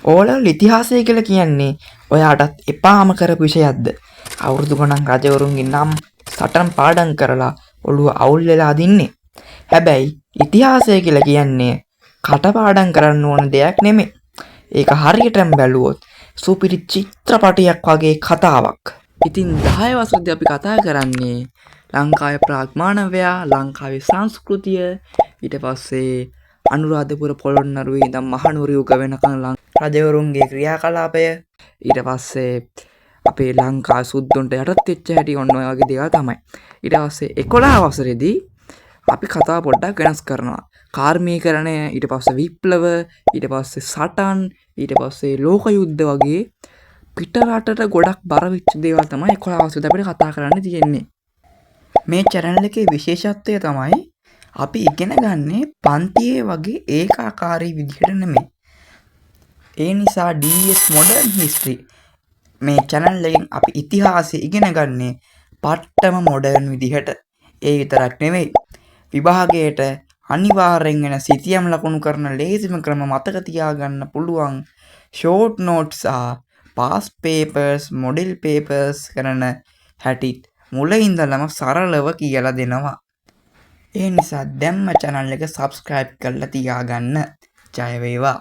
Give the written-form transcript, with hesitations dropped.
O level ඉතිහාසය කියලා කියන්නේ ඔයාටත් එපාම කරපු විෂයක්ද? අවුරුදු ගණන් රජවරුන්ගේ නම් සටන් පාඩම් කරලා ඔළුව අවුල් වෙලා දින්නේ. හැබැයි ඉතිහාසය කියලා කියන්නේ කටපාඩම් කරන්න ඕන දෙයක් නෙමෙයි. ඒක හරියටම බැලුවොත් සුපිරි චිත්‍රපටයක් වගේ කතාවක්. ඉතින් 10 වසරේදී අපි කතා කරන්නේ ලංකාවේ ප්‍රාග්මානවයා, ලංකාවේ සංස්කෘතිය, ඊට පස්සේ අනුරාධපුර පොළොන්නරුවේ ඉඳන් මහනුවර යුග වෙනකන් රජවරුන්ගේ ක්‍රියාකලාපය, ඊට පස්සේ අපේ ලංකා සුද්දුන්ට යටත් වෙච්ච හැටි ඔන්න ඔය වගේ දේවල් තමයි. ඊට පස්සේ 11 වසරේදී අපි කතාව පොඩ්ඩක් වෙනස් කරනවා. කාර්මීකරණය, ඊට පස්සේ විප්ලව, ඊට පස්සේ සටන්, ඊට පස්සේ ලෝක යුද්ධ වගේ පිට රටට ගොඩක් බර වෙච්ච දේවල් තමයි 11 වසරේදී අපිට කතා කරන්න තියෙන්නේ. මේ channel එකේ විශේෂත්වය තමයි අපි ඉගෙන ගන්නේ පන්තියේ වගේ ඒකාකාරී විදිහට නෙමෙයි. ඒ නිසා DS Modern History මේ channel එකෙන් අපි ඉතිහාසය ඉගෙන ගන්නේ පට්ටම මොඩර්න් විදිහට. ඒ විතරක් නෙමෙයි. විභාගයට අනිවාර්යෙන් වෙන සිතියම් ලකුණු කරන ලේසිම ක්‍රම මතක තියාගන්න පුළුවන් short notes සහ past papers, model papers කරන හැටි මුල ඉඳලම සරලව කියලා දෙනවා. ඒ නිසා දැම්ම channel එක subscribe කරලා තියාගන්න. ජය වේවා.